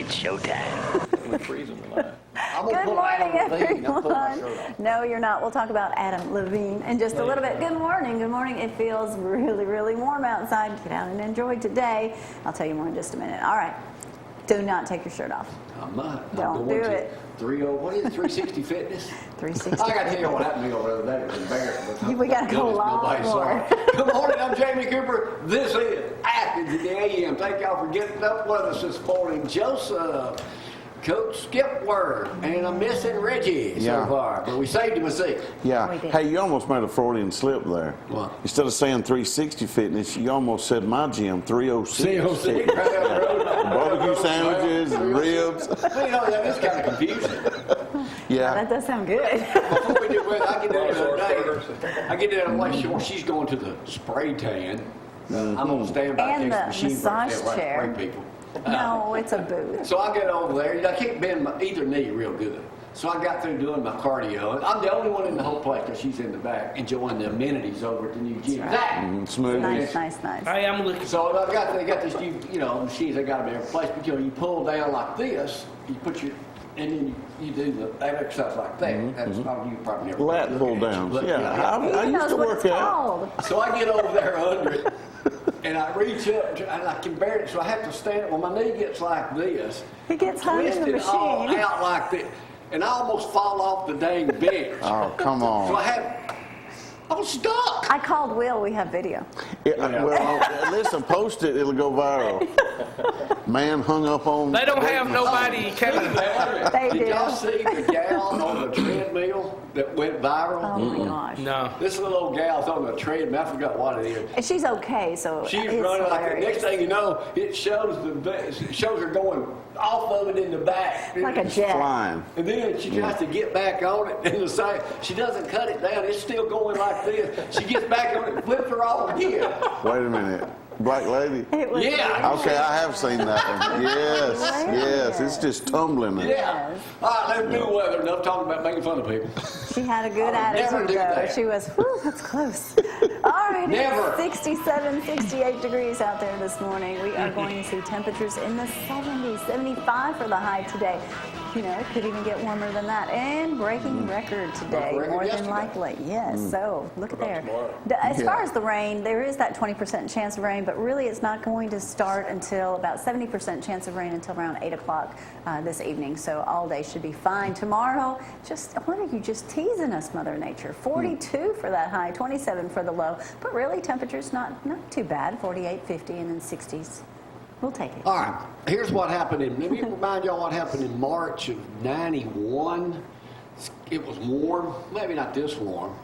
It's showtime. We're freezing tonight. Good morning, everyone. No, you're not. We'll talk about Adam Levine in just a little bit. Good morning. Good morning. It feels really, really warm outside. Get out and enjoy today. I'll tell you more in just a minute. All right. Do not take your shirt off. I'm not. Don't do it. 360 Fitness? 360. I got to tell you what happened to me over the other day. It was embarrassing. We got to go a lot more. Good morning, I'm Jamie Cooper. This is Athens at the AM. Thank y'all for getting up with us this morning. Joseph, Coach Skipworth, and I'm missing Reggie so far, but we saved him a seat. Yeah. Hey, you almost made a Freudian slip there. What? Instead of saying 360 Fitness, you almost said my gym, 306. 306, right down the road. Barbecue sandwiches and ribs. Well, you know, that is kind of confusing. Yeah. That does sound good. Before we do, I get there the other day. I get there on West Shore. She's going to the spray tan. I'm going to stand by And the the machine massage chair. spray people. No, it's a booth. So I get over there. I can't bend either knee real good. So I got through doing my cardio. I'm the only one in the whole place because she's in the back enjoying the amenities over at the new gym. Zack! Smooth. Nice. Hey, I'm looking. So they got this new, machines. They got them in every place. But you pull down like this. You put your, and then you do that exercise like that. That's probably you probably never. Lat pull down. Yeah. I He used knows to what work it's out. called. So I get over there under it. And I reach up, and I can barely, so I have to stand. Well, my knee gets like this. He gets hung in the twisted all machine. out like this. And I almost fall off the dang bench. Oh, come So on. I was stuck. I called Will. We have video. Well, listen, post it. It'll go viral. Man hung up on. They don't have nobody kind of. They Did do. y'all see the gal on the treadmill that went viral? Oh my gosh. No. This little old gal's on the treadmill. I forgot what it is. And she's okay, so She's it's running like that. hilarious. Next thing you know, it shows her going off of it in the back. Like a jet. Flying. And then she tries to get back on it, and the side, she doesn't cut it down. It's still going like this. She gets back on it and flips her off again. Wait a minute. Black lady? It was Yeah. Okay, I have seen that one. Yes. It's just tumbling. Yes. All right, let's do weather. Enough talking about making fun of people. She had a good I would never attitude, do though. that. She was, whew, that's close. All right, Never. it's 67, 68 degrees out there this morning. We are going to see temperatures in the 70s, 75 for the high today. You know, it could even get warmer than that. And breaking record today, Record more than yesterday. likely. Yes, so look at there. tomorrow? As far as the rain, there is that 20% chance of rain, but really it's not going to start until about 70% chance of rain until around 8 o'clock this evening. So all day should be fine. Tomorrow, what are you just teasing us, Mother Nature? 42 for that high, 27 for the low. But really, temperature's not too bad, 48, 50, and then 60s. We'll take it. All right, here's what happened let me remind y'all what happened in March of '91. It was warm, maybe not this warm.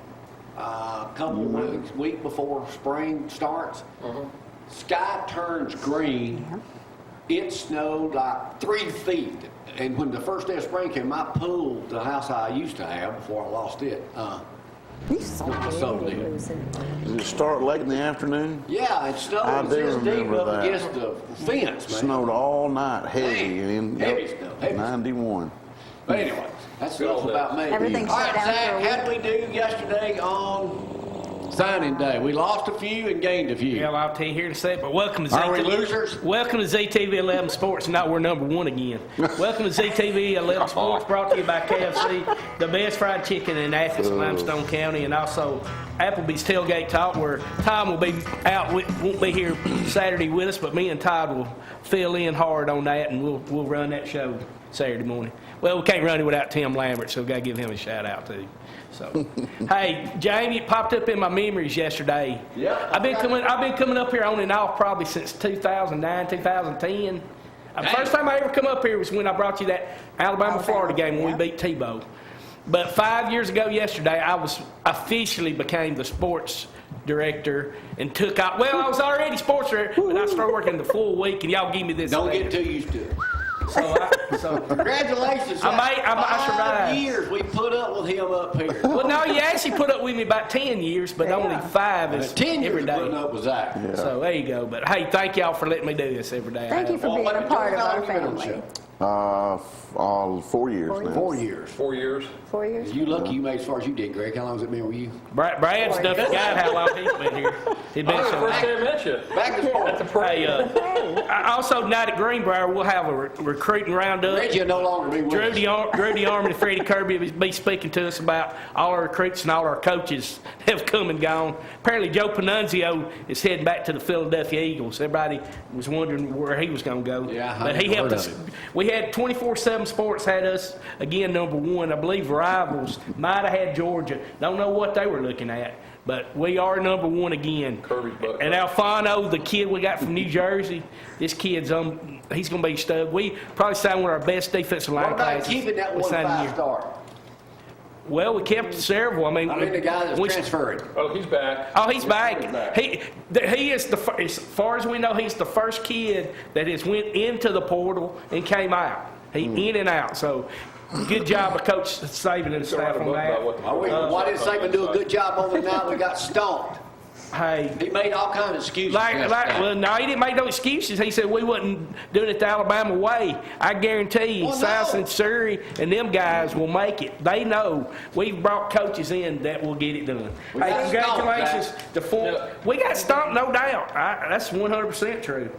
A couple of weeks before spring starts, sky turns green. It snowed like 3 feet. And when the first day of spring came, I pulled the house I used to have before I lost it. You sold it. Lose it. Did it start late in the afternoon? Yeah, it snowed. I It do was this deep remember up that. against the fence, man. Snowed all night, heavy. Man, heavy stuff, heavy stuff. 91. But anyway, that's enough about me. Everything All shut right, down for a Zach, week. how did we do yesterday on signing day? We lost a few and gained a few. Well, I'll tell you here in a second, but welcome to Are we losers? Welcome to ZTV 11 Sports. Now we're number one again. Welcome to ZTV 11 Sports, brought to you by KFC, the best fried chicken in Athens, Limestone County, and also Applebee's Tailgate Talk, where Tom will be out, won't be here Saturday with us, but me and Todd will fill in hard on that, and we'll run that show Saturday morning. Well, we can't run it without Tim Lambert, so we've got to give him a shout out too. So, hey, Jamie, it popped up in my memories yesterday. Yeah. I've been coming up here on and off probably since 2009, 2010. The first time I ever come up here was when I brought you that Alabama-Florida game when we beat Tebow. But 5 years ago yesterday, I officially became the sports director and took out. Well, I was already sports director, but I started working the full week, and y'all give me this. Don't later. get too used to it. So Congratulations. I Zach. survived. 5 years we put up with him up here. well, no, you actually put up with me about 10 years, but only 5 is 10 years every day. putting up with Zach. Yeah. So there you go. But hey, thank y'all for letting me do this every day. Thank you for being a part of our family. 4 years now. 4 years. 4 years. 4 years? You lucky you made as far as you did, Greg. How long has it been with you? Brad's done forgot how long he's been here. He'd been so First day I met you. Back to At the sports. parade. Also, tonight at Greenbrier, we'll have a recruiting roundup. Reggie will no longer be with us. Drew Arm and Freddie Kirby will be speaking to us about all our recruits and all our coaches have come and gone. Apparently, Joe Panunzio is heading back to the Philadelphia Eagles. Everybody was wondering where he was going to go. Yeah, but he helped heard us. of it. We had 24/7 Sports had us again #1. I believe Rivals might have had Georgia. Don't know what they were looking at. But we are #1 again. Kirby's butt. And Alfano, the kid we got from New Jersey, this kid's he's going to be stud. We probably signed one of our best defensive line What about classes. keeping that we one signed in a year. 5-star? Well, we kept several. I mean the guy that's we- transferring. Oh, he's back. Oh, he's back. He is as far as we know, he's the first kid that has went into the portal and came out. He in and out. So. Good job of Coach Saban and staff on that. Why didn't Saban do a good job over it now? We got stomped. Hey, He made all kinds of excuses. well, no, he didn't make no excuses. He said we wasn't doing it the Alabama way. I guarantee you, Well, South no. and Surrey and them guys will make it. They know. We've brought coaches in that will get it done. We Hey, got congratulations stomped, to four. Yeah. We got stomped, no doubt. That's 100% true.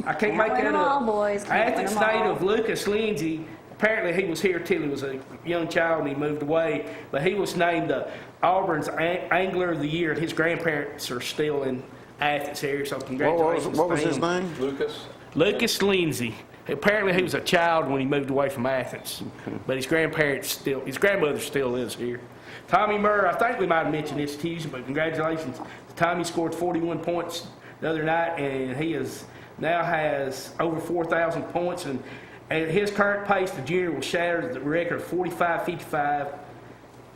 I can't make win that 'em all, up. boys. Can't win Athens 'em all. native Lucas Lindsay. Apparently, he was here till he was a young child and he moved away. But he was named Auburn's Angler of the Year, and his grandparents are still in Athens area. So congratulations. What was to his him. name? Lucas. Lucas Lindsay. Apparently, he was a child when he moved away from Athens, but his grandmother still lives here. Tommy Murray, I think we might have mentioned this to you, but congratulations. Tommy scored 41 points the other night, and he now has over 4,000 points. And at his current pace, the junior will shatter the record of 45-55.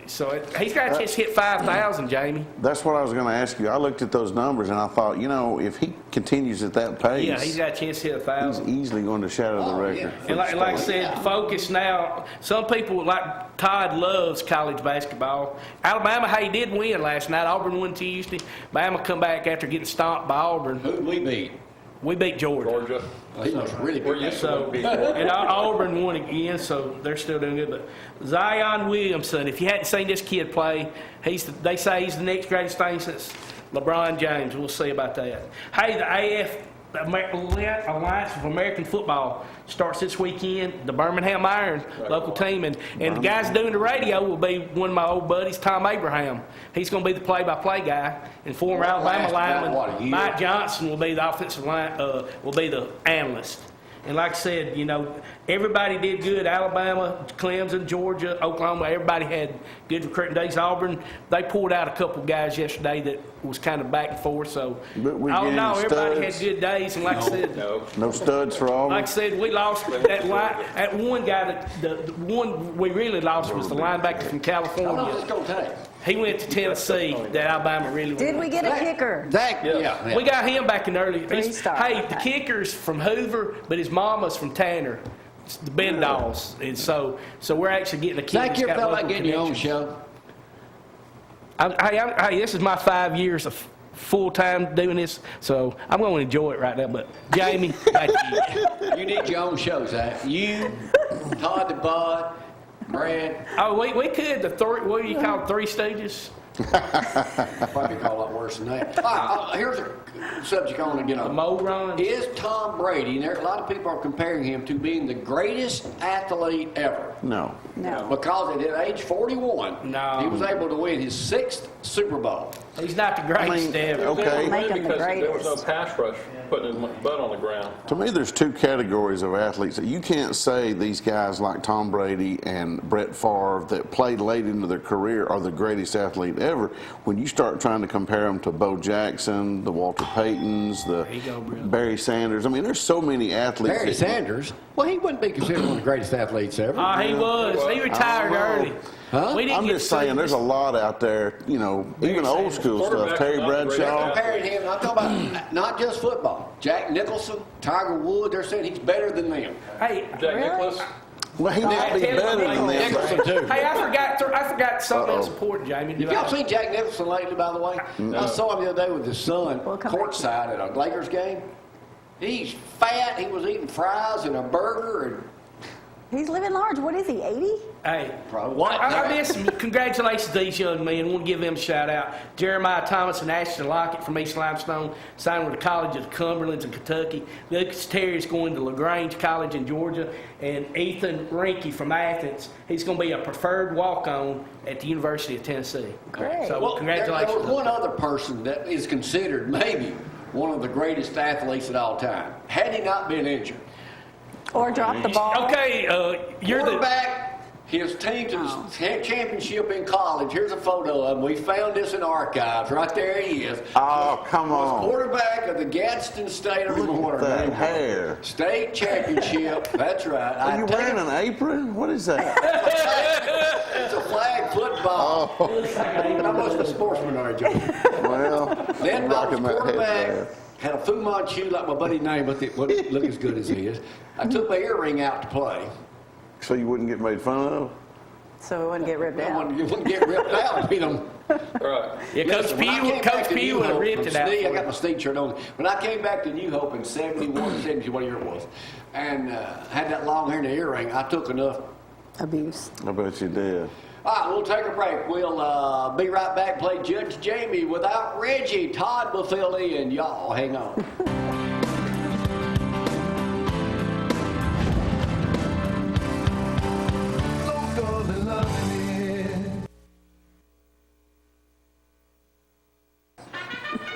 So he's got a chance to hit 5,000, Jamie. That's what I was going to ask you. I looked at those numbers and I thought, if he continues at that pace, Yeah, he's got a chance to hit he's 1,000. easily going to shatter the record. yeah. And like I said, focus now. Some people like Todd loves college basketball. Alabama, hey, did win last night. Auburn won Tuesday. Bama come back after getting stomped by Auburn. Who did we beat? We beat Georgia. Georgia. He was really We're good. used So, to beat Georgia. and Auburn won again, so they're still doing good. But Zion Williamson, if you hadn't seen this kid play, they say he's the next greatest thing since LeBron James. We'll see about that. Hey, the Alliance of American Football starts this weekend. The Birmingham Iron, local team, and the guys doing the radio will be one of my old buddies, Tom Abraham. He's going to be the play-by-play guy, and former Well, Alabama last about, what, a lineman year? Mike Johnson will be the offensive line, will be the analyst. And like I said, everybody did good. Alabama, Clemson, Georgia, Oklahoma, everybody had good recruiting days. Auburn, they pulled out a couple guys yesterday that was kind of back and forth. So, But we all in getting all, everybody had studs? good days. And like I said, No studs for Auburn? like I said, we lost that line. That one guy, the one we really lost was the linebacker from How long is California. this going to take? He went to Tennessee. That Alabama really Did we get a kicker? Zach, yeah. We got him back in early. Three-star, Hey, the okay. kicker's from Hoover, but his mama's from Tanner, it's the Bendalls, and so we're actually getting a kicker. Zach, you that's ever got felt like local getting your own connections. show? Hey, this is my 5 years of full time doing this, so I'm going to enjoy it right now. But Jamie, back to you. You need your own show, Zach. You, Todd the Bud, Brad. Oh, we could what do you call it, Three Stooges? Probably call it worse than that. All right, here's a subject I want to get The on. Mo runs. Is Tom Brady, and there, a lot of people are comparing him to being the greatest athlete ever. No. No. Because at age 41, No. he was able to win his 6th Super Bowl. He's not the greatest ever. okay. Make him the Because there was no greatest. pass rush putting his butt on the ground. To me, there's two categories of athletes. You can't say these guys like Tom Brady and Brett Favre that played late into their career are the greatest athlete ever. When you start trying to compare them to Bo Jackson, the Walter Paytons, the you go, brother. Barry Sanders, I mean, there's so many athletes. Barry that- Sanders, well, he wouldn't be considered one of the greatest athletes ever. He was. He retired early. Huh? We didn't I'm get just to see saying, there's a lot out there, even old school stuff. Terry Bradshaw. Comparing him, I'm talking about not just football. Jack Nicholson, Tiger Woods, they're saying he's better than them. Hey, Jack Nicklaus. Well, he might be better than them. Nicholson, too. Hey, I forgot something else important, Jamie. Have y'all seen Jack Nicholson lately, by the way? I saw him the other day with his son We'll come back. courtside at a Lakers game. He's fat. He was eating fries and a burger. And He's living large. What is he, 80? Hey, Probably. I miss them. Congratulations to these young men. I want to give them a shout out. Jeremiah Thomas and Ashton Lockett from East Limestone signed with the College of Cumberlands in Kentucky. Lucas Terry is going to LaGrange College in Georgia. And Ethan Rinke from Athens, he's going to be a preferred walk-on at the University of Tennessee. Great. So Well, congratulations. There was one other person that is considered maybe one of the greatest athletes of all time, had he not been injured. Or drop the ball. Okay, you're the... Quarterback, his team to the championship in college. Here's a photo of him. We found this in archives. Right there he is. Oh, come Was on. quarterback of the Gadsden State of Look at that hair. State championship. That's right. Are you wearing an apron? What is that? It's a flag football. I must be a sportsman, are you, Joe? Well, Then I'm I was rocking that quarterback. headband. Had a Fu Manchu like my buddy named, but it wouldn't look as good as his. I took my earring out to play. So you wouldn't get made fun of? So it wouldn't get ripped I out. wouldn't get ripped out. You know. Right. Yeah, Listen, when I came back Coach to P New would have Hope ripped from it out. Sneed, I for got you. my Sneed shirt on. When I came back to New Hope in 71, 70, what year it was, and had that long hair and the earring, I took enough. Abuse. I bet you did. All right, we'll take a break. We'll be right back, play Judge Jamie without Reggie. Todd will fill in. Y'all hang on.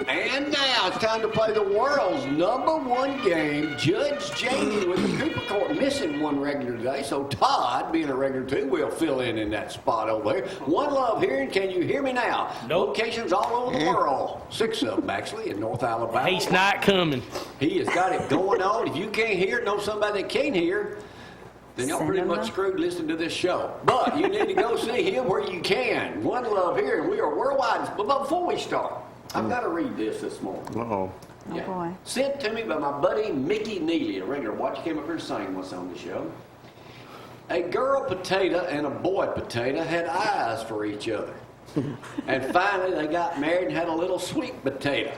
And now it's time to play the world's #1 game, Judge Jamie, with the Cooper Court missing one regular today. So Todd, being a regular too, will fill in that spot over there. One Love Hearing, can you hear me now? Nope. Locations all over the world. 6 of them, actually, in North Alabama. He's not coming. He has got it going on. If you can't hear, know somebody that can hear, then y'all pretty much screwed listening to this show. But you need to go see him where you can. One Love Hearing, we are worldwide. But before we start, I've got to read this morning. Uh-oh. Oh, boy. Sent to me by my buddy Mickey Neely, a regular watch. He came up here to sing once on the show. A girl potato and a boy potato had eyes for each other. And finally they got married and had a little sweet potato,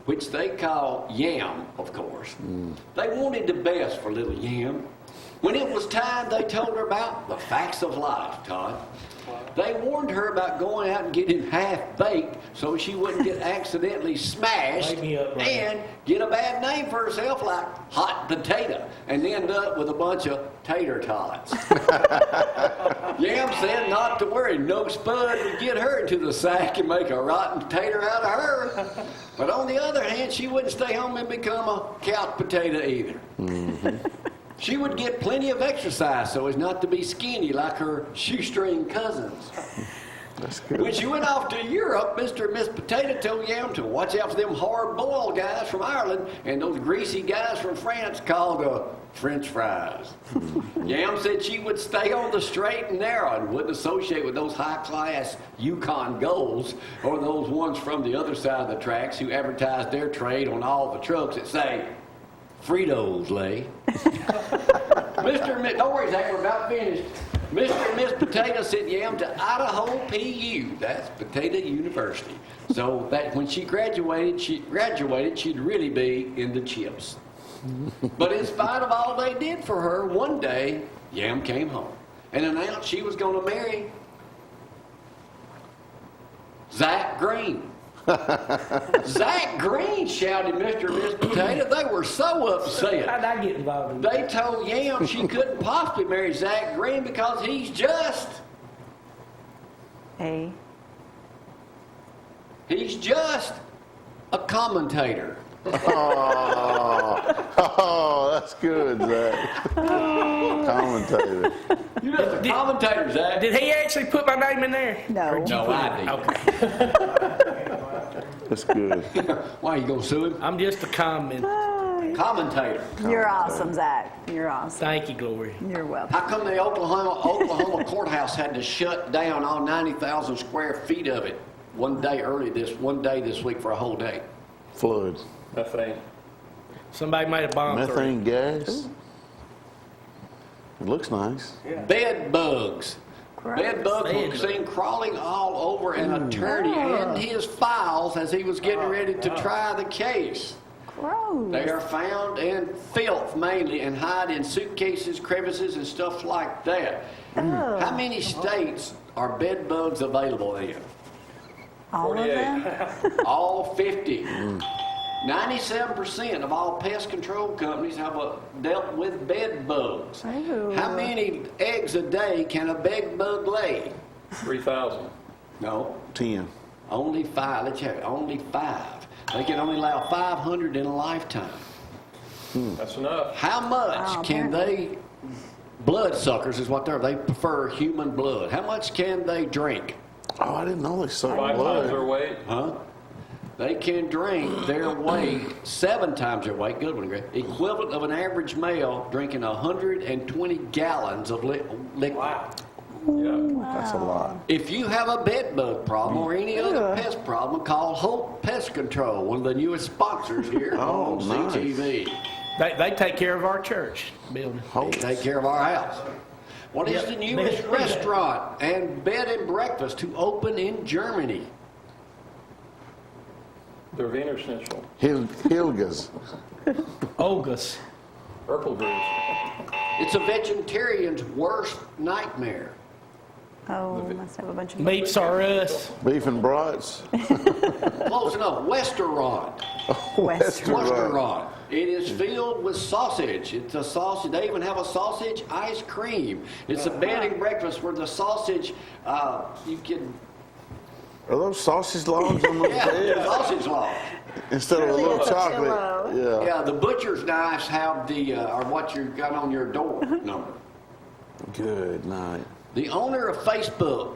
which they call Yam, of course. They wanted the best for little Yam. When it was time, they told her about the facts of life, Todd. They warned her about going out and getting half-baked so she wouldn't get accidentally smashed Wake me up, Brian. and get a bad name for herself like Hot Potato and end up with a bunch of tater tots. Yam said not to worry, no spud would get her into the sack and make a rotten tater out of her. But on the other hand, she wouldn't stay home and become a couch potato either. She would get plenty of exercise so as not to be skinny like her shoestring cousins. That's good. When she went off to Europe, Mr. and Miss Potato told Yam to watch out for them hard-boiled guys from Ireland and those greasy guys from France called French fries. Yam said she would stay on the straight and narrow and wouldn't associate with those high-class Yukon Golds or those ones from the other side of the tracks who advertised their trade on all the trucks that say, Fritos, lay. Mr. and Miss, don't worry, Zack, we're about finished. Mr. and Miss Potato sent Yam to Idaho PU. That's Potato University. So that when she graduated, she'd really be in the chips. But in spite of all they did for her, one day, Yam came home and announced she was going to marry Zack Green. Zack Green, shouted Mr. and Miss Potato. They were so upset. How'd I get involved in They told Yam she couldn't possibly marry Zack Green because he's just Hey. a commentator. Oh, that's good, Zach. Commentator. You're just a commentator, Zack. Did he actually put my name in there? No. Or did you No, put I it- did. Okay. That's good. Why, you gonna sue him? I'm just a comment. Commentator. You're awesome, Zach. You're awesome. Thank you, Glory. You're welcome. How come the Oklahoma courthouse had to shut down all 90,000 square feet of it one day this week for a whole day? Floods. Methane. Somebody made a bomb through it. Methane gas. It looks nice. Bed bugs. Gross. Bed bugs were Bed seen crawling all over an attorney and his files as he was getting ready to try the case. Gross. They are found in filth mainly and hide in suitcases, crevices, and stuff like that. How many states are bed bugs available in? All of 48. them? All 50. 97% of all pest control companies have dealt with bed bugs. Ooh. How many eggs a day can a bed bug lay? 3,000. No, 10. only 5. Let's check. Only 5. They can only allow 500 in a lifetime. That's enough. How much Oh, can they, bloodsuckers is what they're, they prefer human blood. How much can they drink? Oh, I didn't know they sucked 5 times their blood. weight. Huh? They can drink their weight 7 times their weight. Good one, Greg. Equivalent of an average male drinking 120 gallons of liquid. Wow. Yeah. That's a lot. If you have a bed bug problem or any other pest problem, call Hope Pest Control, one of the newest sponsors here Oh, on nice. CTV. They take care of our church building. Oh, They take care of our house. What is Yep. the newest Bed- restaurant and bed and breakfast to open in Germany? Their Wiener Schnitzel. Hilgas. Olga's. Erpelgruß. It's a vegetarian's worst nightmare. Oh, must have a bunch of Meats are us. Beef and brats. Close enough. Restaurant. Restaurant. It is filled with sausage. It's a sausage. They even have a sausage ice cream. It's a bed and breakfast where the sausage, you can, Are those sausage logs on those yeah, beds? sausage log. Instead of a little Surely it's a chocolate. pillow. Yeah. Yeah, the butcher's knives have the, are what you got on your door number. Good night. The owner of Facebook,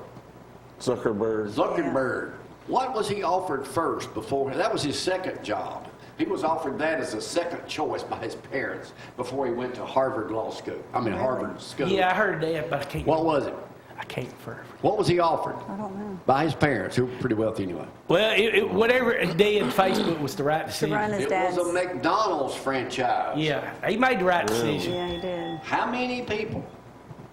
Zuckerberg. Zuckerberg, what was he offered first before? That was his second job. He was offered that as a second choice by his parents before he went to Harvard Law School. Harvard School. Yeah, I heard that, but I can't. What was it? I can't remember. What was he offered? I don't know. By his parents, who were pretty wealthy anyway. Well, whatever it did, Facebook was the right To run decision. his It dad's. was a McDonald's franchise. Yeah, he made the right decision. Yeah, he did. How many people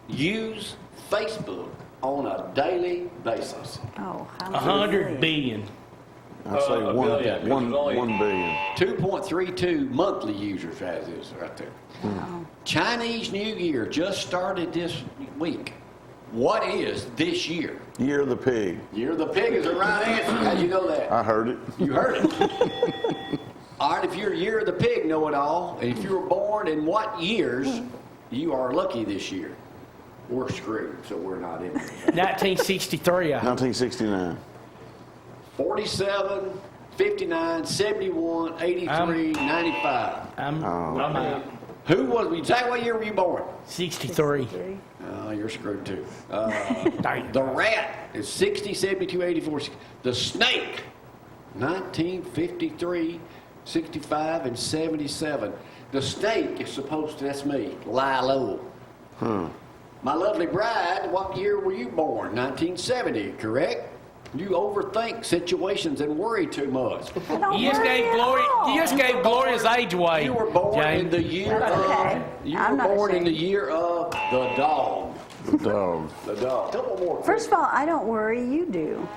use Facebook on a daily basis? Oh, how 100 billion. I say A one, billion, 'cause one, there's only- 1 billion. 2.32 monthly users has this right there. Chinese New Year just started this week. What is this year? Year of the pig. Year of the pig is the right answer. How'd you know that? I heard it. You heard it. All right, if you're Year of the Pig know-it-all, and if you were born in what years, you are lucky this year. We're screwed, so we're not in it. 1963, I hope. 1969. 47, 59, 71, 83, 95. I'm Oh. Who was, Zach, what year were you born? 63. Oh, you're screwed too. Dang. The rat is 60, 72, 84. The snake, 1953, 65, and 77. The snake is supposed to, that's me, lie low. My lovely bride, what year were you born? 1970, correct? You overthink situations and worry too much. I don't You just worry gave at Gloria. all. You just gave Gloria's age away. You were born in James. the year That's okay. of. You I'm were not born in the ashamed. year of the dog. The dog. The dog. Couple more. First of all, I don't worry. You do.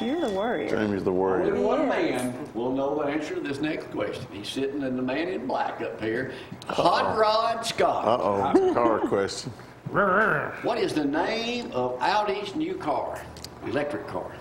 You're the worrier. Jamie's the Only worrier. one man will know the answer to this next question. He's sitting in the man in black up here, Hot Rod Scott. Uh-oh. Car question. What is the name of Audi's new car, electric car?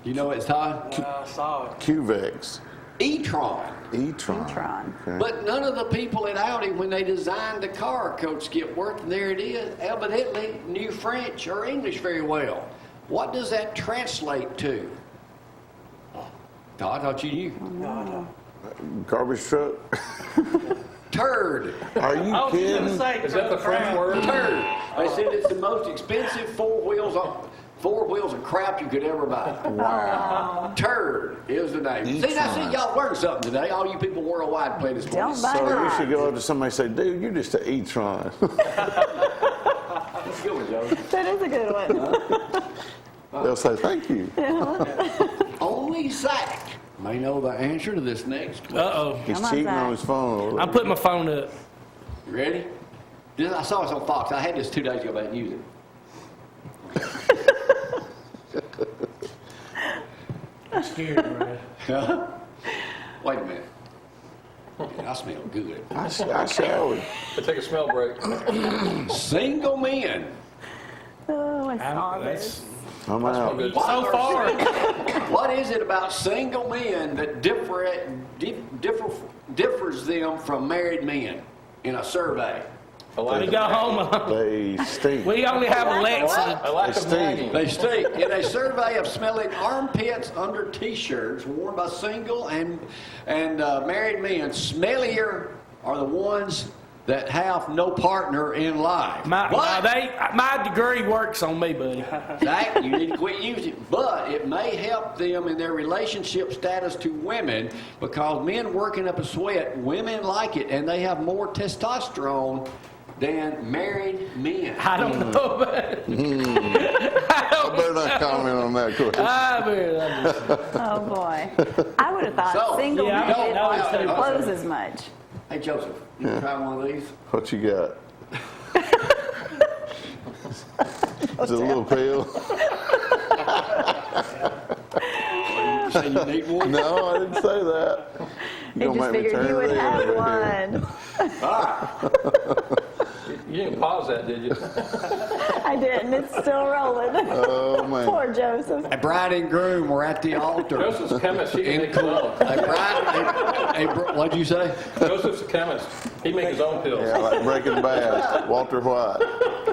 You know it's Todd? QVEX. E-tron. E-tron. E-tron. Okay. But none of the people at Audi, when they designed the car, Coach Skipworth, and there it is, evidently knew French or English very well. What does that translate to? Todd, I thought you knew. Garbage truck. Turd. Are you I was just kidding? gonna say, Is that the French word? Turd. They said it's the most expensive four wheels of crap you could ever buy. Wow. Turd is the name. See, now, E-tron. y'all learned something today. All you people worldwide play this Don't morning. buy So you that. should go up to somebody and say, dude, you're just an E-tron. Let's go, Joe. That is a good one. They'll say, thank you. Only Zack may know the answer to this next question. Uh-oh. He's Come on, cheating Zach. on his phone. I'm putting my phone up. You ready? I saw this on Fox. I had this 2 days ago, but I didn't use it. scared, Brad. Wait a minute. Man, I smell good. I showered. Let's take a smell break. Single men. Oh, I saw this. I'm out. Good. So far, What is it about single men that differs them from married men in a survey? we go home. They stink. We only have Alexa. A lack of Steve. nagging. They stink. In a survey of smelling armpits under T-shirts worn by single and married men, smellier are the ones that have no partner in life. My degree works on me, buddy. Zach, you need to quit using it. But it may help them in their relationship status to women because men working up a sweat, women like it, and they have more testosterone than married men. I don't know, but I better not comment on that question. Oh, boy. I would have thought So, single yeah, I men don't know. didn't close as much. Hey, Joseph, you can try one of these? What you got? Is it a little pale? You say you need one? No, I didn't say that. They just figured you would have one. You didn't pause that, did you? I didn't. It's still rolling. Oh, man. Poor Joseph. A bride and groom were at the altar. Joseph's a chemist. He can In make his own. what'd you say? Joseph's a chemist. He makes his own pills. Yeah, like Breaking Bad, Walter White.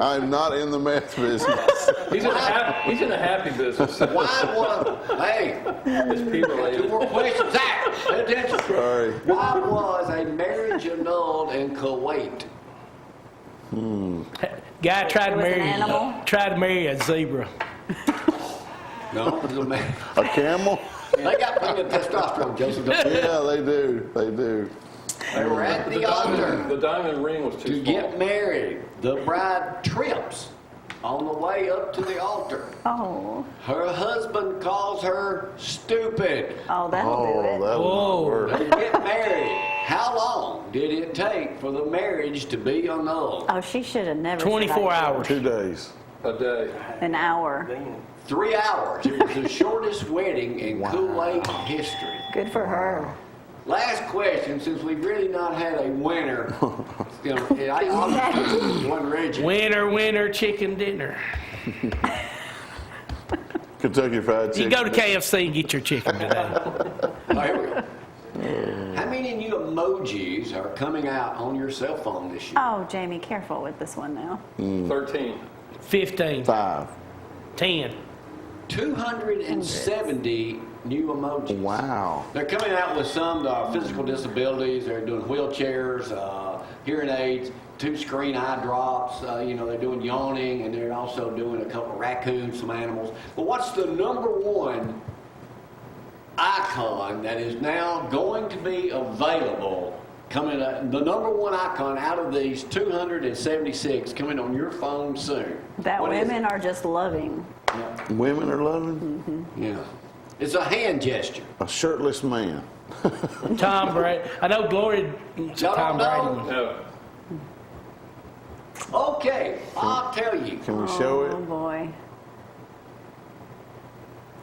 I'm not in the meth business. He's in a happy business. Why was, hey, It's pee two related. more questions. Zach, pay attention. Sorry. Why was a marriage annulled in Kuwait? Guy tried to It was an animal? marry a zebra. No, it was a man. A camel? They got plenty of testosterone, Joseph. Yeah, they do. They do. They were at the altar The diamond ring was to too small. get married. The bride trips on the way up to the altar. Oh. Her husband calls her stupid. Oh, that'll do it. that Whoa. would work. They get married. How long did it take for the marriage to be annulled? Oh, she should have never said 24 I did. hours. 2 days. A day. An hour. 3 hours. It was the shortest wedding in Kuwait history. Good for her. Last question, since we've really not had a winner. You know, I obviously one region. Winner, chicken dinner. Kentucky Fried You Chicken. go to KFC and get your chicken today. Oh, here we go. How many new emojis are coming out on your cell phone this year? Oh, Jamie, careful with this one now. 13. 15, 5. 10. 270 new emojis. Wow. They're coming out with some physical disabilities. They're doing wheelchairs, hearing aids, 2-screen eye drops. They're doing yawning, and they're also doing a couple of raccoons, some animals. But what's the number one icon that is now going to be available? Coming up, the number one icon out of these 276 coming on your phone soon. That What is women it? are just loving. Women are loving Yeah. It's a hand gesture. a shirtless man. Tom Brady. I know Glory. Y'all Tom don't Brady. know? one. No. Okay, I'll tell you. Can we show Oh, it? boy.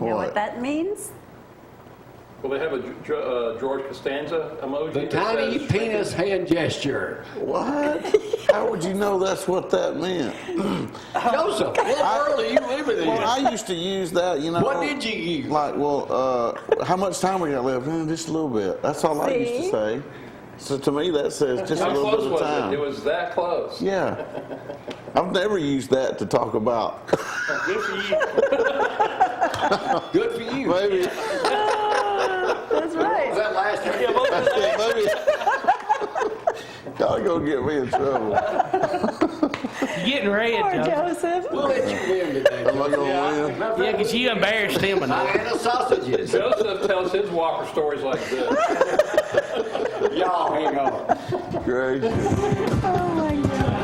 You know what that means? Well, they have a George Costanza emoji. The that tiny says- penis hand gesture. What? How would you know that's what that meant? Joseph, what world are you living in? Well, I used to use that, What did you use? Like, how much time we got left? Just a little bit. That's all I used to See? say. So to me, that says just a How little close bit of was it? time. It was that close. Yeah. I've never used that to talk about. Good for you. Good for you. Maybe. That's What was right. that last year? Maybe. Y'all gonna get me in trouble. You're getting red, Poor Joe. Joseph. We'll let you win today. Am I gonna win? Yeah, because you embarrassed him enough. Diana sausages. Joseph tells his Walker stories like this. Y'all hang on. Gracious. Oh, my God.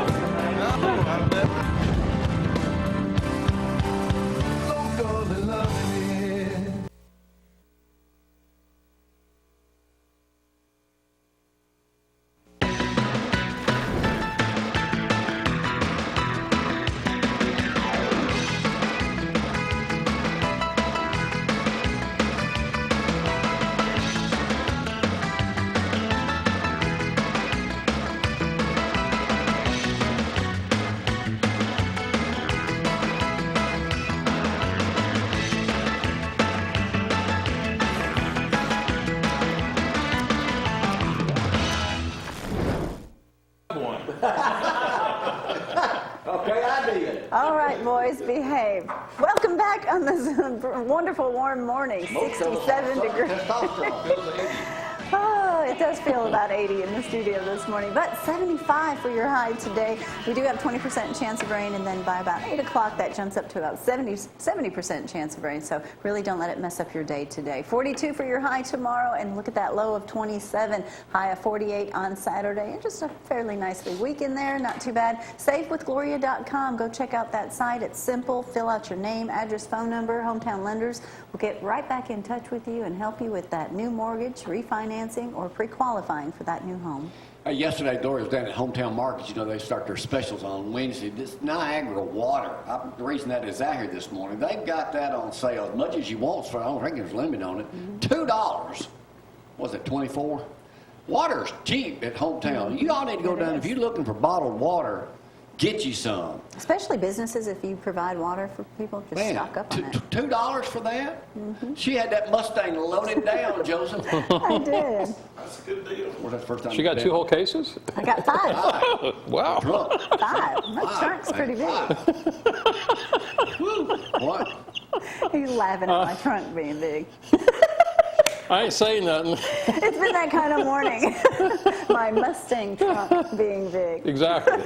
boys, behave. Welcome back on this wonderful warm morning, 67 degrees. Oh, it does feel about 80 in the studio this morning, but 75 for your high today. We do have 20% chance of rain, and then by about 8 o'clock, that jumps up to about 70% chance of rain, so really don't let it mess up your day today. 42 for your high tomorrow, and look at that low of 27, high of 48 on Saturday, and just a fairly nicely week in there, not too bad. SafeWithGloria.com, go check out that site. It's simple. Fill out your name, address, phone number. Hometown lenders will get right back in touch with you and help you with that new mortgage, refinancing, or pre-qualifying for that new home. Yesterday, Dory was down at Hometown Markets. You know, they start their specials on Wednesday. This Niagara water, the reason that is out here this morning, they've got that on sale as much as you want. So I don't think there's a limit on it. $2. Was it 24? Water's cheap at Hometown. You all need to go down. If you're looking for bottled water, get you some. Especially businesses, if you provide water for people, just Man, stock up on it. $2 for that? She had that Mustang loaded down, Joseph. I did. That's a good deal. Was that the first time She got you two did? whole cases? I got 5. Wow. Drunk. 5. My trunk's pretty big. What? He's laughing at my trunk being big. I ain't saying nothing. It's been that kind of morning. My Mustang trunk being big. Exactly.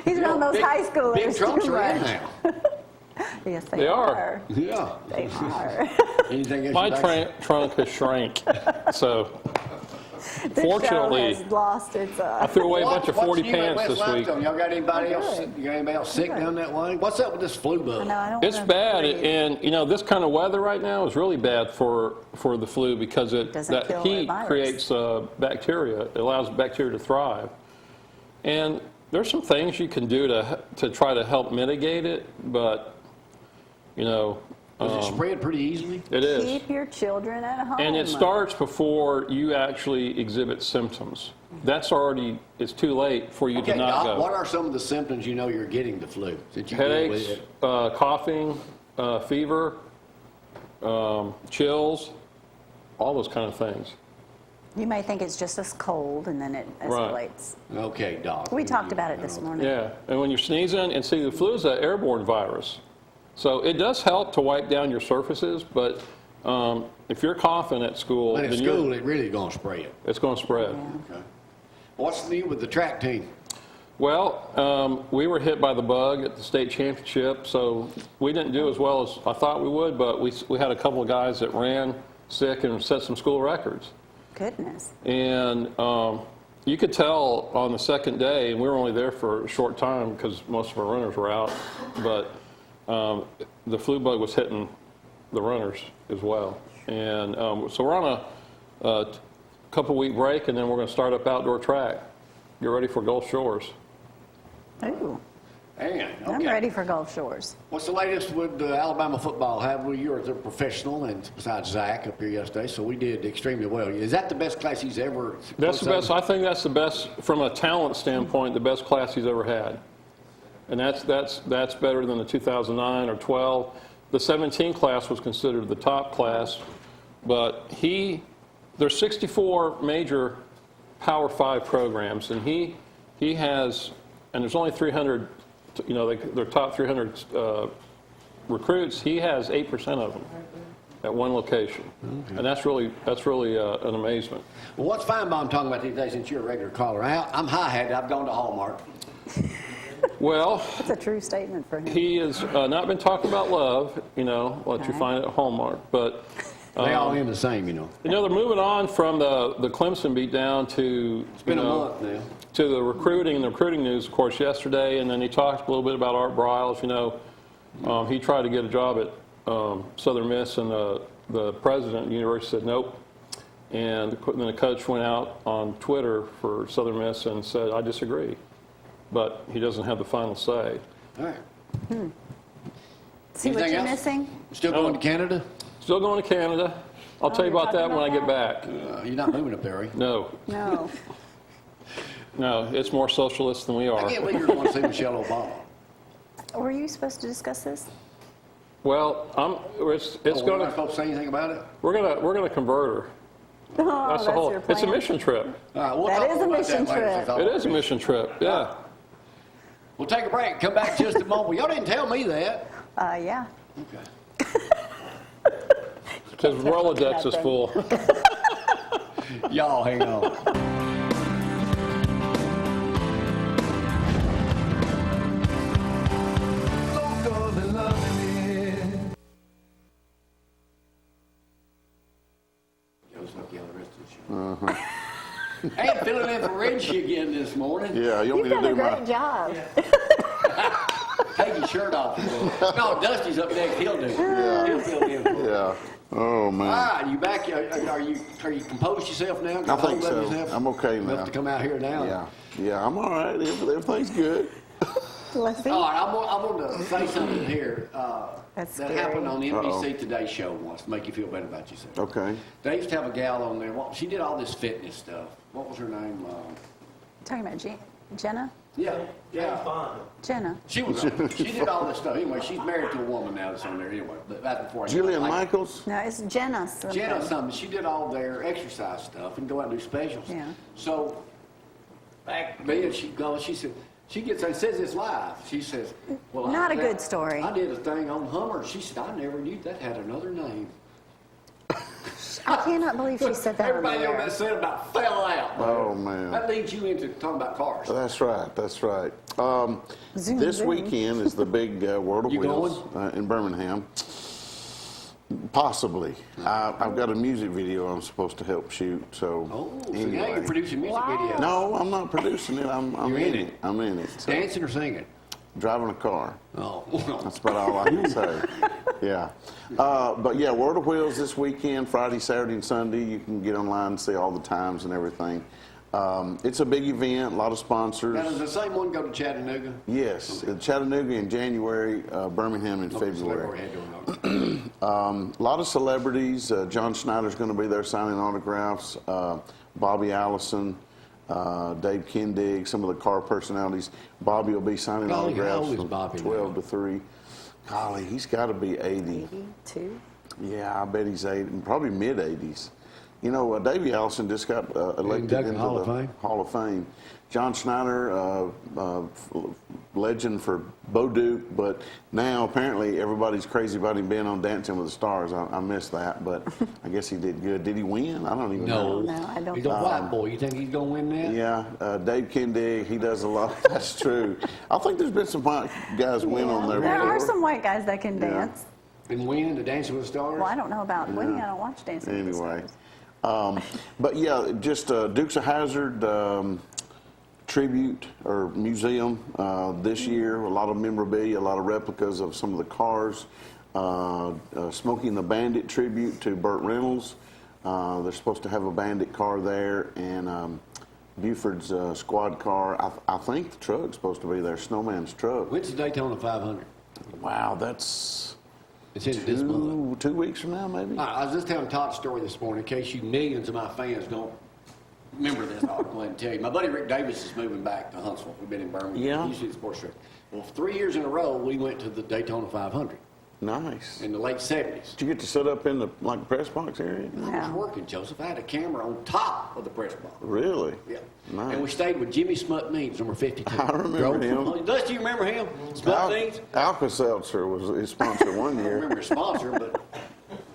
He's around those high schoolers Big trunks too are in much. now. Yes, They are. Yeah. They are. Anything else My you'd like to- trunk has shrank. So, This fortunately, show has lost its. I threw away a bunch of 40 What's new at pants West this week. Limestone? Y'all got anybody else? Good. You got anybody else sick down that way? What's up with this flu bug? No, I don't It's wanna bad, breathe. and you know this kind of weather right now is really bad for the flu because Doesn't that kill the heat virus. creates bacteria. It allows bacteria to thrive, and there's some things you can do to try to help mitigate it, but you know Does it spread pretty easily? it is. Keep your children at home. And it starts before you actually exhibit symptoms. That's already, it's too late for you Okay, to not Doc, go. what are some of the symptoms you know you're getting the flu? Since you deal with Headaches, it? coughing, fever, chills, all those kind of things. You may think it's just a cold, and then it Right. escalates. Okay, Doc. We talked about it this morning. Yeah, and when you're sneezing, and see, the flu is an airborne virus. So it does help to wipe down your surfaces, but if you're coughing at school, But at then school, it really going to spread. it's going to spread. Okay. What's new with the track team? Well, we were hit by the bug at the state championship, so we didn't do as well as I thought we would, but we had a couple of guys that ran sick and set some school records. Goodness. And you could tell on the second day, and we were only there for a short time because most of our runners were out, but the flu bug was hitting the runners as well. And so we're on a couple-week break, and then we're going to start up outdoor track. Get ready for Gulf Shores. Ooh, Man, okay. I'm ready for Gulf Shores. What's the latest with Alabama football? You're a professional, and besides Zack up here yesterday, so we did extremely well. Is that the best class he's ever? That's the best. I think that's the best from a talent standpoint. The best class he's ever had, and that's better than the 2009 or 12. The 17 class was considered the top class, but there's 64 major Power 5 programs, and he has, and there's only 300. You know, their top 300 recruits. He has 8% of them at one location, and that's really an amazement. Well, what's Feinbaum talking about these days? Since you're a regular caller, I'm high-hatted. I've gone to Hallmark. Well, That's a true statement for him. he has not been talking about love, you know, what you Okay. find at Hallmark, but They all in the same, you know. you know they're moving on from the Clemson beatdown to It's been a month now. to the recruiting news, of course, yesterday, and then he talked a little bit about Art Briles. You know, he tried to get a job at Southern Miss, and the president of the university said nope. And then the coach went out on Twitter for Southern Miss and said, I disagree. But he doesn't have the final say. All right. See what Anything you're else? missing? Still going to Canada? Still going to Canada. I'll tell you you're about that talking when I about get that? back. You're not moving up there, are you? No, No. no, it's more socialist than we I are. can't believe you're going to see Michelle Obama. Were you supposed to discuss this? Well, it's We're not going to. supposed to say anything about it? We're gonna convert her. Oh, That's the whole. your It's a plan? mission trip. All right, we'll That talk is a about mission that later, trip. since I It is a mission trip. Yeah. We'll take a break. Come back just a moment. Y'all didn't tell me that. Yeah. Okay. Because Rolodex is full. Y'all hang on. And filling in for Reggie again this morning. Yeah, you want You've me to done do a my... great job. Take your shirt off. No, Dusty's up next. He'll do it. Yeah. He'll fill in for it. Yeah. Oh, All man. right, you back? Are you composed yourself now? I Got think hold of so. yourself? I'm okay now. Enough to come out here now? Yeah. Yeah, I'm all right. Everything's good. Let's see. All right, I'm going to say something here That's that scary. happened on NBC Uh-oh. Today show once to make you feel better about yourself. Okay. They used to have a gal on there. She did all this fitness stuff. What was her name? Talking about Jenna? Yeah. Jenna. She was. She did all this stuff. Anyway, she's married to a woman now that's on there. Anyway, but that's before I knew Jillian her. Michaels? No, it's Jenna something. Jenna something. She did all their exercise stuff and go out and do specials. Yeah. So back then she goes. She said. She gets and says it's live. She says, "Well, Not a good story. I did a thing on Hummer." She said, "I never knew that had another name." I cannot believe she said that on Everybody on there. that said about fell out. Oh, man. That leads you into talking about cars. That's right. That's right. Zoom, This zoom. weekend is the big World of You Wheels in Birmingham. Possibly. I've got a music video I'm supposed to help shoot. So Oh, so now anyway. you're producing music videos. No, I'm not producing it. I'm You're in in it. I'm in it. So, Dancing or singing? driving a car. Oh. That's about all I can say. Yeah. But yeah, World of Wheels this weekend, Friday, Saturday, and Sunday. You can get online and see all the times and everything. It's a big event, a lot of sponsors. Now, does the same one go to Chattanooga? Yes, Chattanooga in January, Birmingham in February. A lot of celebrities. John Schneider's going to be there signing autographs. Bobby Allison, Dave Kindig, some of the car personalities. Bobby will be signing Golly, how autographs old is from Bobby 12 now? to 3. Golly, he's got to be 80. 82. Yeah, I bet he's 80, probably mid-80s. You know, Davey Allison just got elected inducted into Hall of the Fame? Hall of Fame. John Schneider, legend for Bo Duke, but now apparently everybody's crazy about him being on Dancing with the Stars. I missed that, but I guess he did good. Did he win? I don't even know. No, I don't He's a white boy. You think he's going to win that? Yeah, Dave Kindig, he does a lot. That's true. I think there's been some white guys win on there There are before. some white guys that can dance. And win the Dancing with the Stars? Well, I don't know about winning. I don't watch Dancing with the Anyway. Stars. But yeah, just Dukes of Hazzard tribute or museum this year. A lot of memorabilia, a lot of replicas of some of the cars. Smokey and the Bandit tribute to Burt Reynolds. They're supposed to have a Bandit car there, and Buford's squad car. I think the truck's supposed to be there, Snowman's truck. When's the Daytona 500? Wow, that's It's in this month. 2 weeks from now, maybe. I was just telling Todd a story this morning in case you millions of my fans don't remember this. I'll go ahead and tell you. My buddy Rick Davis is moving back to Huntsville. We've been in Birmingham. Yeah. He used to do the sports track. Well, 3 years in a row, we went to the Daytona 500 Nice. in the late 70s. Did you get to sit up in the press box area? I was Yeah. working, Joseph. I had a camera on top of the press box. Really? Yeah. Nice. And we stayed with Jimmy Smut Means, number 52. I remember him. Dusty, you remember him? Smut Means? Alka-Seltzer was his sponsor one I don't year. remember his sponsor, but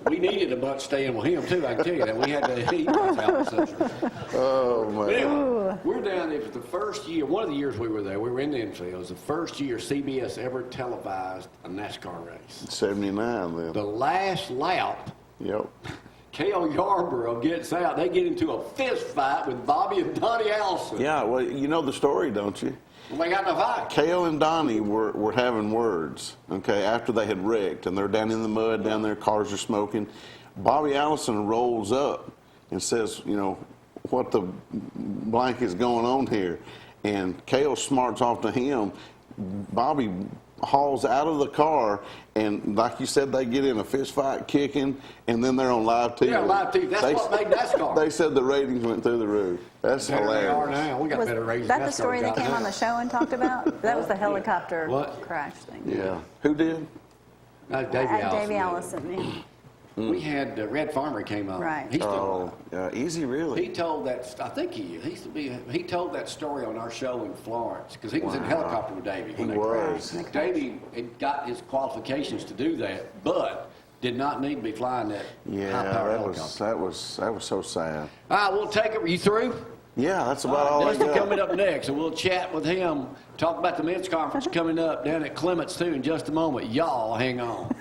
we needed a bunch staying with him, too. I can tell you that. We had to eat those Alka-Seltzers. Oh, But man. anyway, we're down there. It was the first year, one of the years we were there, we were in the infield. It was the first year CBS ever televised a NASCAR race. 79 then. The last lap, Yep. Cale Yarborough gets out. They get into a fist fight with Bobby and Donnie Allison. Yeah, well, you know the story, don't you? Well, they got in a fight. Cale and Donnie were having words, okay, after they had wrecked, and they're down in the mud, down there, cars are smoking. Bobby Allison rolls up and says, you know, what the blank is going on here? And Cale smarts off to him. Bobby hauls out of the car, and like you said, they get in a fist fight, kicking, and then they're on live TV. Yeah, live TV. That's what made NASCAR. They said the ratings went through the roof. That's Better they are hilarious. now. We got Was better ratings. that the NASCAR story that got came now. on the show and talked about? That was the helicopter What? crash thing. Yeah. Who did? Davey Allison. Davey Allison. Yeah. We had Red Farmer came on. Right. He's still alive. Easy, really. He told that. I think he told that story on our show in Florence because he was in a helicopter with Davey. He was. Davey had got his qualifications to do that, but did not need to be flying that high-powered helicopter. that was so sad. All right, we'll take it. Are you through? Yeah, that's about all I Dusty got. coming up next, and we'll chat with him. Talk about the men's conference coming up down at Clements too in just a moment. Y'all hang on.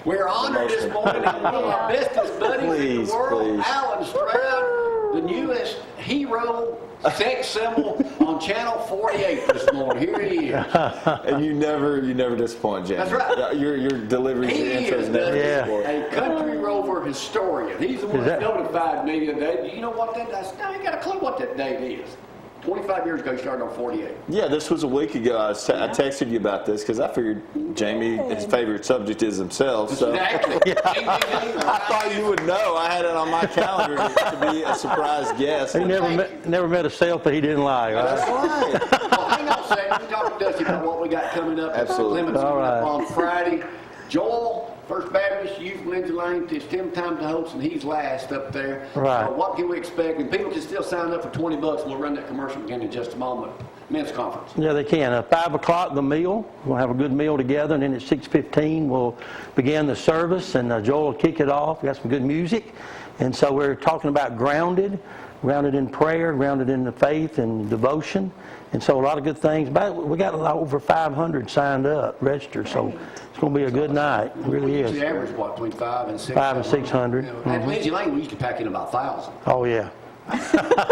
We're honored this morning to one of our bestest buddies in the world, Alan Stroud, the newest hero sex symbol on Channel 48 this morning. Here he is. And you never disappoint, Jim. That's right. Your deliveries, He your intros is never disappoint. a country rover historian. He's the one that notified me today. You know what that is? I ain't got a clue what that date is. 25 years ago, you started on 48. Yeah, this was a week ago. I texted you about this because I figured Jamie, his favorite subject is himself. So Exactly. I thought you would know. I had it on my calendar to be a surprise guest. He never met a selfie he didn't like, right? That's right. Well, hang on a second. We talk to Dusty about what we got coming up. Absolutely. Clements All right. on Friday. Joel, First Baptist, youth from Lindsay Lane. It's Tim time to host, and he's last up there. Right. What can we expect? And people can still sign up for $20, and we'll run that commercial again in just a moment. Men's conference. Yeah, they can. 5 o'clock, the meal. We'll have a good meal together, and then at 6:15, we'll begin the service, and Joel will kick it off. We got some good music. And so we're talking about grounded in prayer, grounded in the faith and devotion. And so a lot of good things. We got over 500 signed up, registered, so it's going to be a good night. It really We is. usually average, what, between 500 and 600? 500 and 600. At Lindsay Lane, we used to pack in about 1,000. Oh, yeah.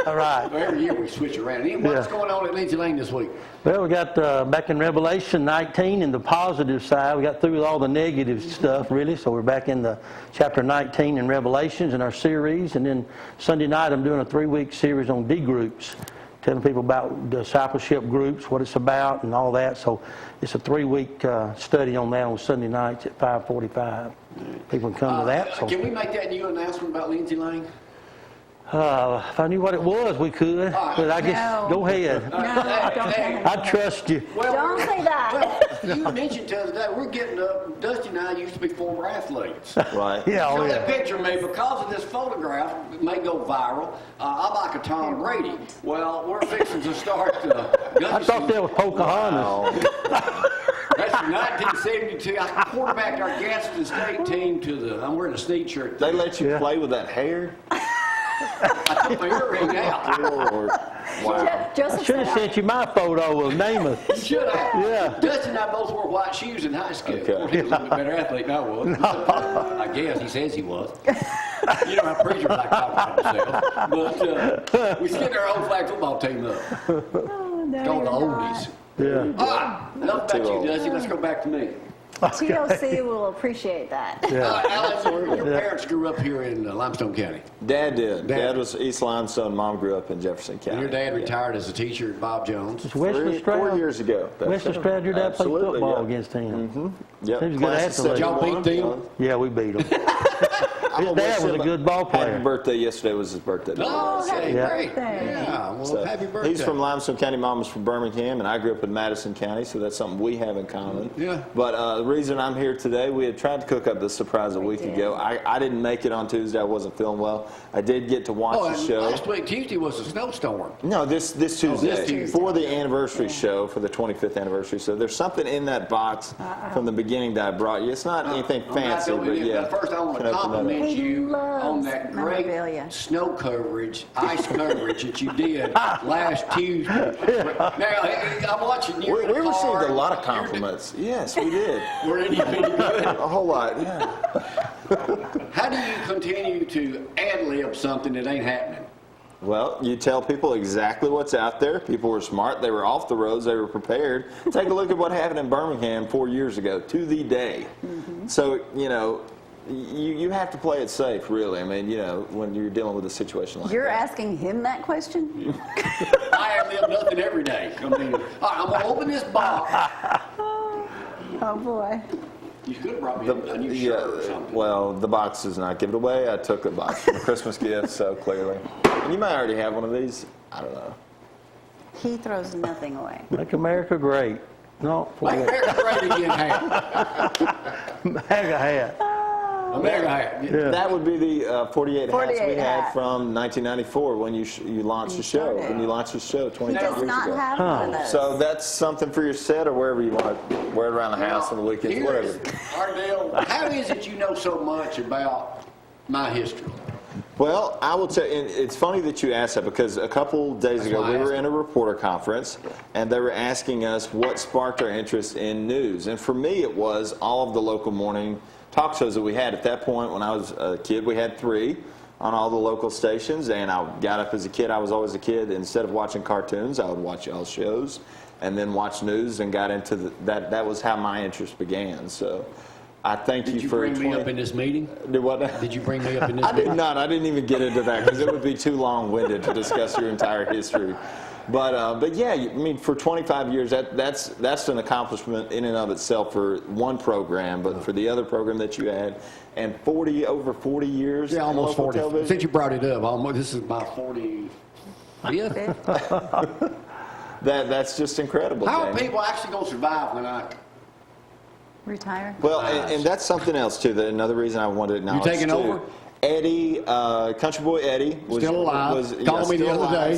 All right. So every year we switch around. What's going on at Lindsay Lane this week? Well, we got back in Revelation 19 in the positive side. We got through with all the negative stuff, really. So we're back in the chapter 19 in Revelations in our series. And then Sunday night, I'm doing a 3-week series on D groups, telling people about discipleship groups, what it's about, and all that. So it's a 3-week study on that on Sunday nights at 5:45. People can come to that. So. Can we make that new announcement about Lindsay Lane? If I knew what it was, we could. But I guess, No. go ahead. No, don't say that. I trust you. Don't say that. Well, you mentioned to us that we're getting Dusty and I used to be former athletes. Right. Yeah, So oh, that yeah. picture may, because of this photograph, it may go viral. I'm like a Tom Brady. Well, we're fixing to start I thought that was Pocahontas. That's from 1972. I quarterbacked our Gadsden State team to the. I'm wearing a Snead shirt. They let you play with that hair? I took my earring out. Lord. Wow. Joseph Should have said, sent you my photo of Namath. You should have. Yeah. Dusty and I both wore white shoes in high school. Okay. Of course, he was a little bit better athlete than I was. I guess he says he was. You know how preachers like talking about themselves. But we skipped our old flag football team up. oh, no, Called the you're not. oldies. Yeah. All right, enough about Too you, old. Dusty. Let's go back to me. TLC will appreciate that. Alex, your parents grew up here in Limestone County. Dad did. Dad. Dad was East Limestone. Mom grew up in Jefferson County. And your dad retired as a teacher at Bob Jones. It's Wesley 4 Stroud. years ago. Wesley Stroud, your dad played Absolutely, football yeah. against him. Yep. He was a good Class of athlete. Y'all beat 71. them? Yeah, we beat him. I'm His gonna dad wish was a him good ball Happy player. birthday. Yesterday was his birthday. Oh, okay, Yeah. great. Yeah, well, So, happy birthday. He's from Limestone County. Mom was from Birmingham, and I grew up in Madison County, so that's something we have in common. Yeah. But the reason I'm here today, we had tried to cook up this surprise a week ago. I didn't make it on Tuesday. I wasn't feeling well. I did get to watch Oh, the and show. last week, Tuesday, was a snowstorm. No, this Tuesday, Tuesday. for the anniversary show, for the 25th anniversary. So there's something in that box from the beginning that I brought you. It's not anything fancy, but yeah. First, I want Can to open that up. compliment He you on loves that great memorabilia. snow coverage, ice coverage that you did last Tuesday. Now, I'm watching you. We received a lot of compliments. Yes, we did. Were any of it good? A whole lot, yeah. How do you continue to ad-lib something that ain't happening? Well, you tell people exactly what's out there. People were smart. They were off the roads. They were prepared. Take a look at what happened in Birmingham 4 years ago, to the day. So, you know, you have to play it safe, really. I mean, you know, when you're dealing with a situation like You're that. asking him that question? I ad-lib nothing every day. I mean, all right, I'm going to open this box. Oh, boy. You could have brought me a new shirt or something. Well, the box does not give it away. I took a box from a Christmas gift, so clearly. And you might already have one of these. I don't know. He throws nothing away. Make America great. No, Make America great again hat. MAGA hat. America hat. Yeah. That would be the 48 hats 48 we had hat. from 1994 when you launched the show. started. When you launched the show He 25 does years not ago. have one of those. So that's something for your set or wherever you want to wear it around the house on the weekends, Here's whatever. Ardell, how is it you know so much about my history? Well, I will tell you, and it's funny that you asked that because a couple days That's ago why I we were asked in a reporter conference and they were asking us what sparked our interest in news. And for me, it was all of the local morning talk shows that we had. At that point, when I was a kid, we had 3 on all the local stations. And I got up as a kid. I was always a kid. Instead of watching cartoons, I would watch y'all's shows and then watch news and got into that. That was how my interest began. So I thank Did you for bring me up in this meeting? Did what? Did you bring me up in this I meeting? did not. I didn't even get into that because it would be too long-winded to discuss your entire history. But yeah, I mean, for 25 years, that's an accomplishment in and of itself for one program. But for the other program that you had, and over 40 years, Yeah, in almost local 40. television. Since you brought it up, this is my 40th. That's just incredible. How are Jamie. people actually going to survive when I... Retire? Well, and that's something else too. That another reason I wanted to acknowledge. taking too. over? Eddie, Country Boy Eddie, was Still alive. Called me the still other alive, day.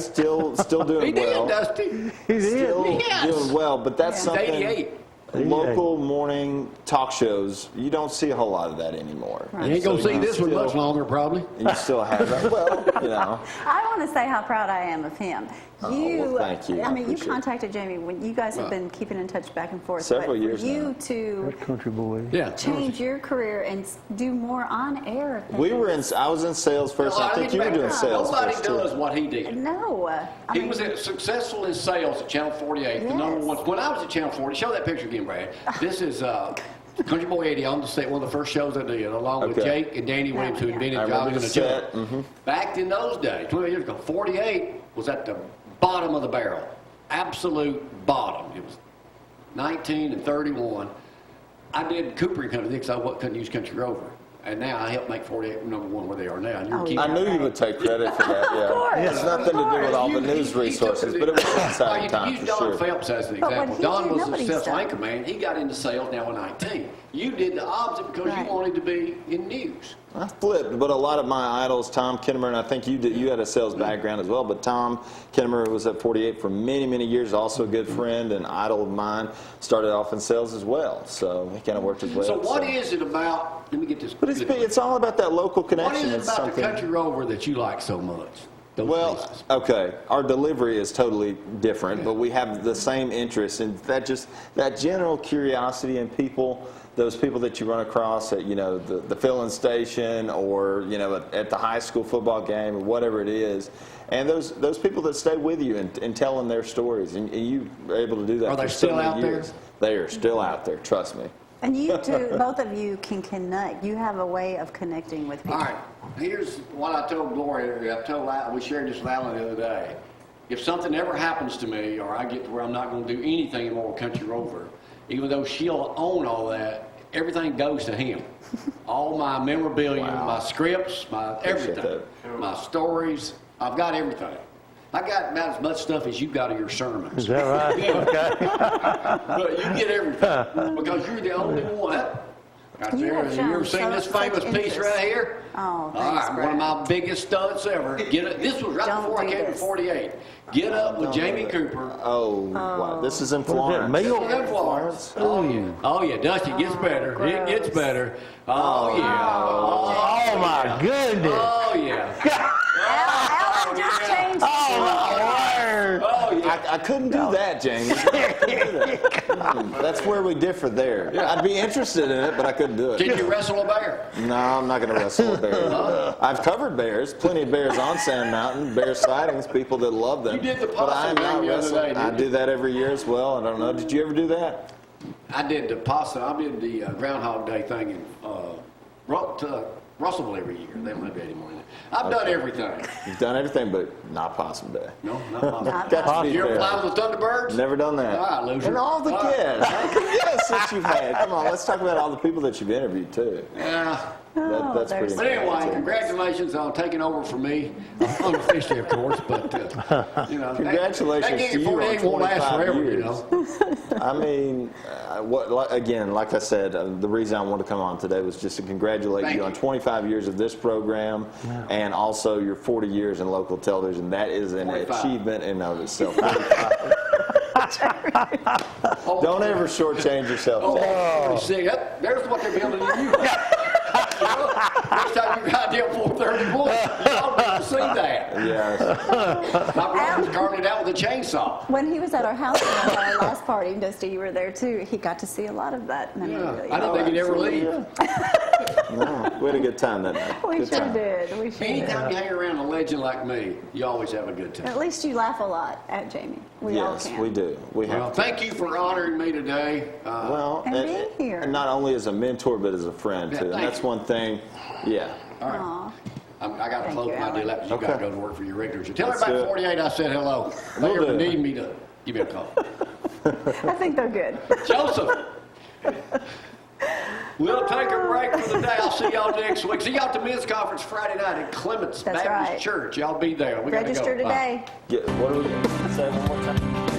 Still doing He well. did, Dusty. Still Yes. doing well, but that's Yeah. something. 88. Local morning talk shows, you don't see a whole lot of that anymore. You ain't going to So see you this one still- much longer, probably. You still have that. Well, you know. I want to say how proud I am of him. Oh, well, thank you. I I mean, you appreciate it. contacted Jamie when you guys have Right. been keeping in touch back and forth. Several but years for you now. to Country boy. Yeah. change your career and do more on air. We were in. I was in sales first. and I think you were doing sales Nobody first does too. what he did. No. I He mean, was successful in sales at Channel 48, the number Yes. one. When I was at Channel 40, show that picture again, Brad. This is Country Boy Eddie on the set, one of the first shows I did, along with Okay. Jake and Danny Williams, who yeah. invented I remember Jogging the a Jump. set. Mm-hmm. Back in those days, 20 years ago, 48 was at the bottom of the barrel, absolute bottom. It was 19 and 31. I did Cooper and Company because I couldn't use Country Rover. And now I helped make 48 number one where they are now. And you're Oh, keeping I knew you would take credit for that. Yeah. course. It has nothing to do with all the news resources, but it was an exciting time use for Don sure. Phelps as an But what example. he Don did, was a nobody's successful done. anchor man. He got into sales now at 19. You did the opposite because Right. you wanted to be in news. I flipped, but a lot of my idols, Tom Kinnemer, and I think you did. You had a sales background as well, but Tom Kinnemer was at 48 for many, many years. Also a good friend and idol of mine. Started off in sales as well, so he kind of worked his way So up. what is it about, let me get this. But it's all about that local What connection. is it It's about the something. Country Rover that you like so much? Those Well, pieces. okay, our delivery is totally different, but we have the same interest, and that general curiosity in people. Those people that you run across at, the filling station or, at the high school football game or whatever it is. And those people that stay with you and telling their stories. And you are able to do that Are for they so still many out there? years. They are still out there, trust me. And you two, both of you can connect. You have a way of connecting with people. All right, here's what I told Gloria. I told Alan, we shared this with Alan the other day. If something ever happens to me or I get to where I'm not going to do anything anymore with Country Rover, even though she'll own all that, everything goes to him. All my memorabilia, my scripts, my Appreciate everything, my stories. I've got everything. I got about as much stuff as you got of your sermons. Is that right? Okay. But you get everything because you're the only one. Right You there. have Have shown you ever seen this such famous piece interest. right here? Oh, All thanks, right, Brad. one of my biggest stunts ever. This was right Don't before I do came to this. 48. Get up with Jamie Cooper. Oh, wow. This is in What is Florence. that, meal? In Florence. Oh yeah. Oh yeah, Dusty, it gets better. It gets gross. better. Oh yeah. Oh, my goodness. Oh yeah. Alan just changed. Oh yeah. I couldn't do that, Jamie. I couldn't do that. That's where we differ there. I'd be interested in it, but I couldn't do it. Did you wrestle a bear? No, I'm not going to wrestle a bear. I've covered bears, plenty of bears on Sand Mountain, bear sightings, people that love them. You did the but I am possum not thing the other wrestling. day, I didn't do you? that every year as well. I don't know. Did you ever do that? I did the possum. I did the Groundhog Day thing and Russellville every year. They don't have any more in there. I've done everything. You've done everything, but not Possum Day. No, not possible. Got to be You ever fair. fly with the Thunderbirds? Never done that. All right, loser. And all the All right. guests that you've had. Come on, let's talk about all the people that you've interviewed too. Yeah. That's there's- pretty But anyway, amazing. congratulations on taking over for me. Unofficially, of course, but, you know. Congratulations that to you on 48 won't last 25 forever, years. you know. I mean, again, like I said, the reason I wanted to come on today was just to congratulate Thank you on you. 25 years of this program and also your 40 years in local television. That is an 45. achievement in and of itself. Oh, Don't ever shortchange yourself. Oh, 46. Yep, there's what they're building in you. Next time you got them 431, y'all didn't see that. Yes. My brother's carving it out with a chainsaw. When he was at our house at our last party, Dusty, you were there too, he got to see a lot of that. And Yeah, really I didn't think he'd ever leave. No, we had a good time that night. We Good sure time. did. We sure did. Anytime you hang around a legend like me, you always have a good time. At least you laugh a lot at Jamie. We all Yes, can. we do. We have Well, to. thank you for honoring me today. Well, And being here. and not only as a mentor, but as a friend Yeah, too. And thank that's you. one thing. Yeah. All right. Aw. I got to Thank close you, my Alan. deal out because you got to Okay. go to work for your regulars. Tell Let's everybody do it. 48 I said hello. If they Will ever do. need me to give me a call. I think they're good. Joseph. We'll take a break for the day. I'll see y'all next week. See y'all at the men's conference Friday night at Clements That's Baptist right. Church. Y'all be there. We gotta Register go. Bye. today. What are we? Say it one more time.